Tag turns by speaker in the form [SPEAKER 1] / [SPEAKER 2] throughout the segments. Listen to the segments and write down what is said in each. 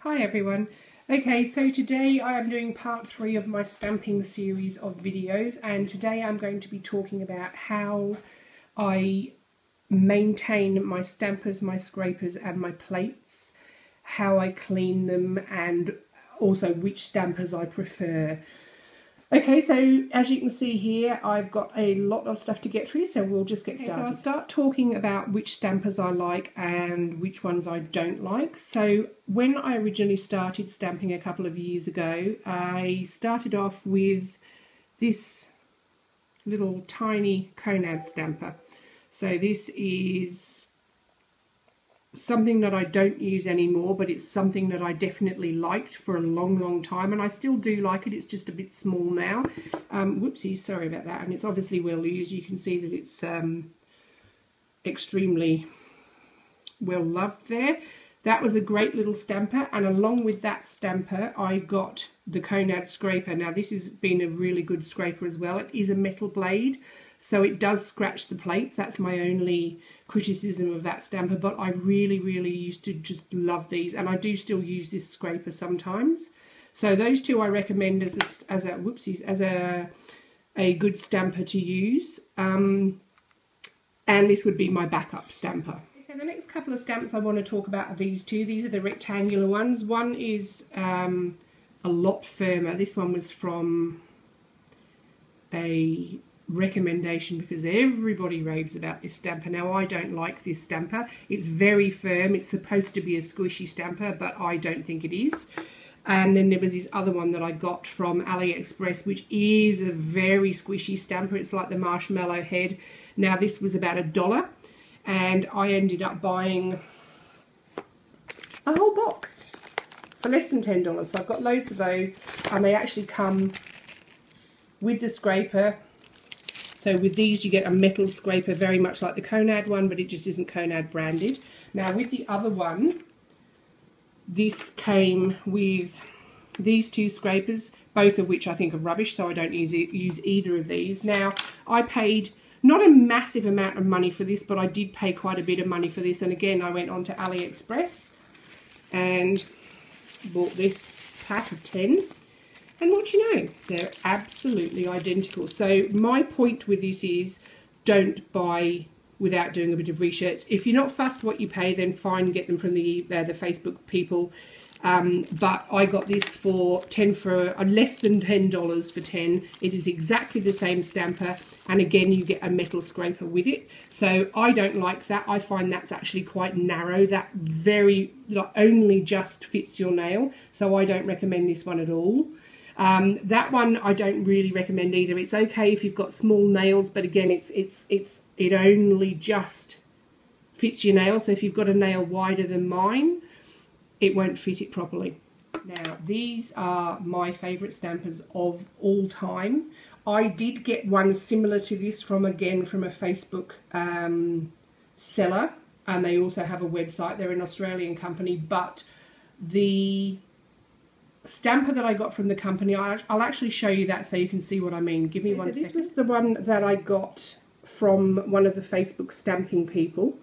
[SPEAKER 1] Hi everyone. Okay, so today I am doing part 3 of my stamping series of videos, and today I'm going to be talking about how I maintain my stampers, my scrapers and my plates, how I clean them, and also which stampers I prefer. Okay, so as you can see here, I've got a lot of stuff to get through, so we'll just get started. So I'll start talking about which stampers I like and which ones I don't like. So when I originally started stamping a couple of years ago, I started off with this little tiny Konad stamper. So this is something that I don't use anymore, but it's something that I definitely liked for a long time, and I still do like it. It's just a bit small now. Whoopsie, sorry about that. And it's obviously well used. You can see that it's extremely well loved there. That was a great little stamper, and along with that stamper I got the Konad scraper. Now this has been a really good scraper as well. It is a metal blade, so it does scratch the plates. That's my only criticism of that stamper, but I really used to just love these, and I do still use this scraper sometimes. So those two I recommend as a good stamper to use, and this would be my backup stamper. So the next couple of stamps I want to talk about are these two. These are the rectangular ones. One is a lot firmer. This one was from a recommendation because everybody raves about this stamper. Now I don't like this stamper. It's very firm. It's supposed to be a squishy stamper, but I don't think it is. And then there was this other one that I got from AliExpress, which is a very squishy stamper. It's like the marshmallow head. Now this was about $1, and I ended up buying a whole box for less than $10. So I've got loads of those, and they actually come with the scraper. So with these you get a metal scraper, very much like the Konad one, but it just isn't Konad branded. Now with the other one, this came with these two scrapers, both of which I think are rubbish, so I don't use either of these. Now I paid not a massive amount of money for this, but I did pay quite a bit of money for this, and again I went on to AliExpress and bought this pack of 10. And what you know, they're absolutely identical. So my point with this is, don't buy without doing a bit of research. If you're not fussed what you pay, then fine, get them from the Facebook people. But I got this for less than $10 for 10. It is exactly the same stamper, and again you get a metal scraper with it. So I don't like that. I find that's actually quite narrow. That only just fits your nail. So I don't recommend this one at all. That one I don't really recommend either. It's okay if you've got small nails, but again it only just fits your nail. So if you've got a nail wider than mine, it won't fit it properly. Now these are my favourite stampers of all time. I did get one similar to this from a Facebook seller, and they also have a website. They're an Australian company, but the stamper that I got from the company, I'll actually show you that so you can see what I mean. Give me one second. This was the one that I got from one of the Facebook stamping people,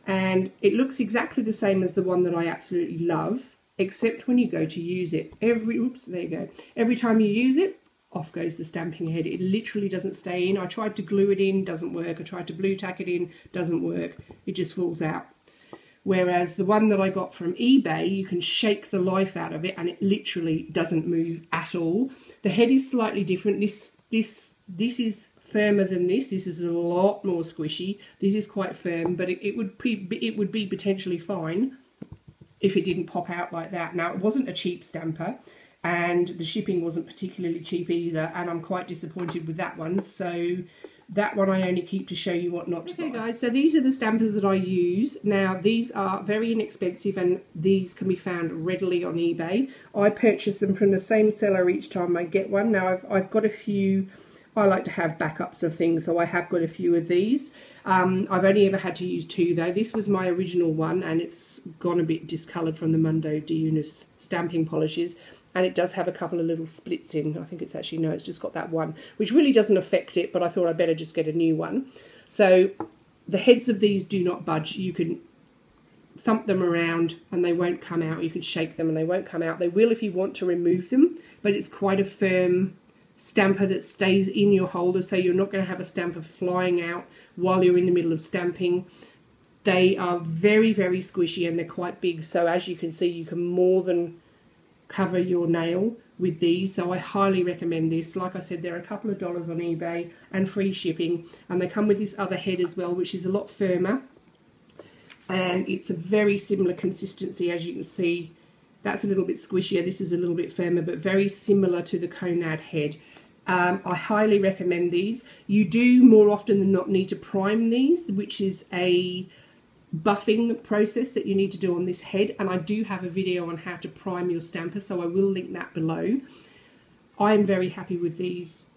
[SPEAKER 1] and it looks exactly the same as the one that I absolutely love, except when you go to use it. Every time you use it, off goes the stamping head. It literally doesn't stay in. I tried to glue it in, doesn't work. I tried to blue tack it in, doesn't work. It just falls out. Whereas the one that I got from eBay, you can shake the life out of it and it literally doesn't move at all. The head is slightly different. This is firmer than this. This is a lot more squishy. This is quite firm, but it would be potentially fine if it didn't pop out like that. Now it wasn't a cheap stamper, and the shipping wasn't particularly cheap either, and I'm quite disappointed with that one. So that one I only keep to show you what not to buy. Okay guys, so these are the stampers that I use. Now these are very inexpensive, and these can be found readily on eBay. I purchase them from the same seller each time I get one. Now I've got a few. I like to have backups of things, so I have got a few of these. I've only ever had to use 2 though. This was my original one, and it's gone a bit discoloured from the Mundo de Unis stamping polishes. And it does have a couple of little splits in. I think it's actually, no, it's just got that one, which really doesn't affect it, but I thought I'd better just get a new one. So the heads of these do not budge. You can thump them around and they won't come out. You can shake them and they won't come out. They will if you want to remove them, but it's quite a firm stamper that stays in your holder, so you're not going to have a stamper flying out while you're in the middle of stamping. They are very, very squishy and they're quite big, so as you can see, you can more than cover your nail with these, so I highly recommend this. Like I said, they're a couple of dollars on eBay and free shipping, and they come with this other head as well, which is a lot firmer, and it's a very similar consistency. As you can see, that's a little bit squishier, this is a little bit firmer, but very similar to the Konad head. I highly recommend these. You do more often than not need to prime these, which is a buffing process that you need to do on this head, and I do have a video on how to prime your stamper, so I will link that below. I am very happy with these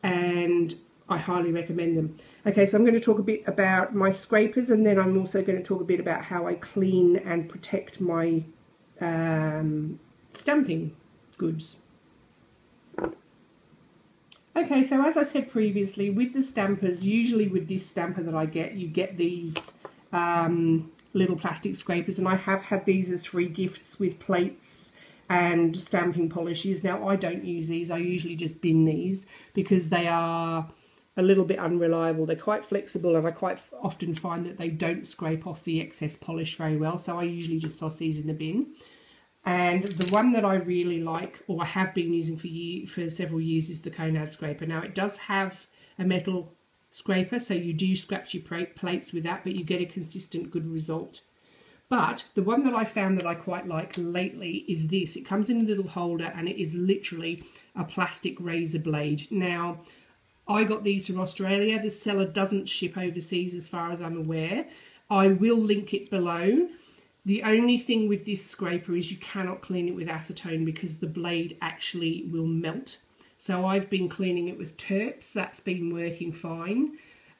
[SPEAKER 1] and I highly recommend them. Okay, so I'm going to talk a bit about my scrapers, and then I'm also going to talk a bit about how I clean and protect my stamping goods. Okay, so as I said previously, with the stampers, usually with this stamper that I get, you get these little plastic scrapers, and I have had these as free gifts with plates and stamping polishes. Now, I don't use these, I usually just bin these because they are a little bit unreliable. They're quite flexible, and I quite often find that they don't scrape off the excess polish very well, so I usually just toss these in the bin. And the one that I really like, or I have been using for several years, is the Konad scraper. Now, it does have a metal scraper, so you do scratch your plates with that, but you get a consistent good result. But the one that I found that I quite like lately is this. It comes in a little holder, and it is literally a plastic razor blade. Now, I got these from Australia. The seller doesn't ship overseas as far as I'm aware. I will link it below. The only thing with this scraper is you cannot clean it with acetone because the blade actually will melt. So I've been cleaning it with Terps. That's been working fine.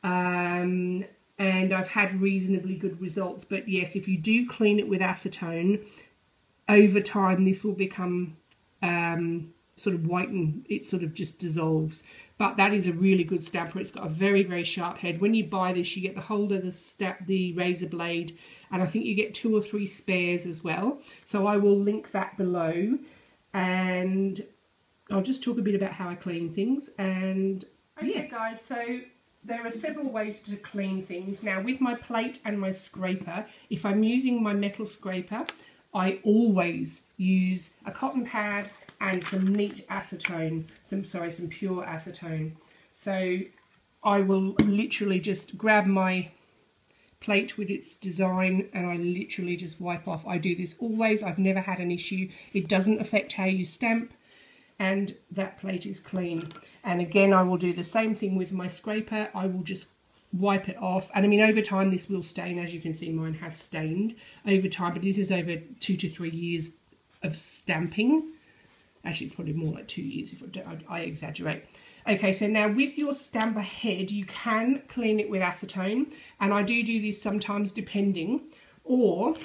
[SPEAKER 1] And I've had reasonably good results. But yes, if you do clean it with acetone, over time this will become sort of white, and it sort of just dissolves. But that is a really good stamper. It's got a very, very sharp head. When you buy this, you get the holder, the razor blade, and I think you get 2 or 3 spares as well. So I will link that below, and I'll just talk a bit about how I clean things. And okay, guys, so there are several ways to clean things. Now, with my plate and my scraper, if I'm using my metal scraper, I always use a cotton pad and some neat acetone, some pure acetone. So I will literally just grab my plate with its design and I literally just wipe off. I do this always. I've never had an issue. It doesn't affect how you stamp, and that plate is clean. And again, I will do the same thing with my scraper. I will just wipe it off, and I mean, over time this will stain. As you can see, mine has stained over time, but this is over 2 to 3 years of stamping. Actually, it's probably more like 2 years if I exaggerate. Okay, so now with your stamper head, you can clean it with acetone, and I do this sometimes depending, or,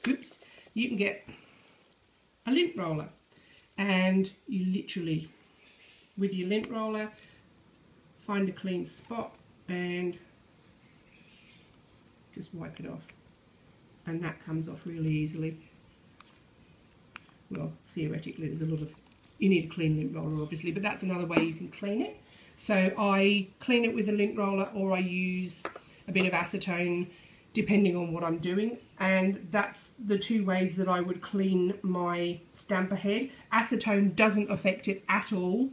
[SPEAKER 1] oops, you can get a lint roller, and you literally, with your lint roller, find a clean spot and just wipe it off, and that comes off really easily. Well, theoretically there's a lot of, you need a clean lint roller obviously, but that's another way you can clean it. So I clean it with a lint roller, or I use a bit of acetone depending on what I'm doing, and that's the 2 ways that I would clean my stamper head. Acetone doesn't affect it at all.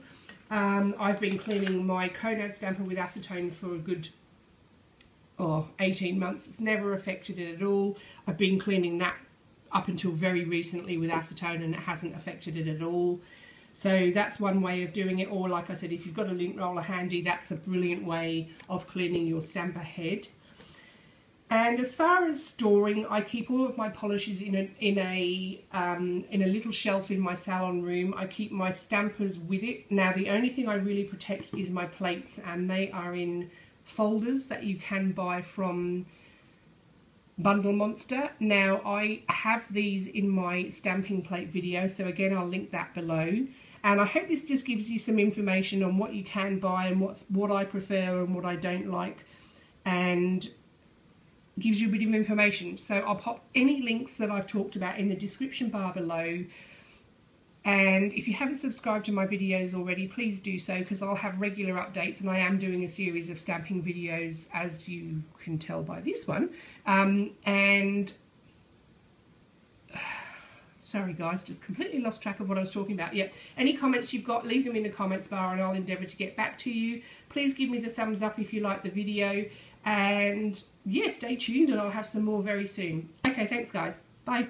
[SPEAKER 1] I've been cleaning my Konad stamper with acetone for a good 18 months. It's never affected it at all. I've been cleaning that up until very recently with acetone, and it hasn't affected it at all. So that's one way of doing it, or like I said, if you've got a lint roller handy, that's a brilliant way of cleaning your stamper head. And as far as storing, I keep all of my polishes in a little shelf in my salon room. I keep my stampers with it. Now, the only thing I really protect is my plates, and they are in folders that you can buy from Bundle Monster. Now, I have these in my stamping plate video, so again I'll link that below. And I hope this just gives you some information on what you can buy and what I prefer and what I don't like, and gives you a bit of information. So I'll pop any links that I've talked about in the description bar below. And if you haven't subscribed to my videos already, please do so, because I'll have regular updates, and I am doing a series of stamping videos, as you can tell by this one. Sorry guys, just completely lost track of what I was talking about. Yep. Any comments you've got, leave them in the comments bar and I'll endeavour to get back to you. Please give me the thumbs up if you like the video. And yeah, stay tuned and I'll have some more very soon. Okay, thanks guys. Bye.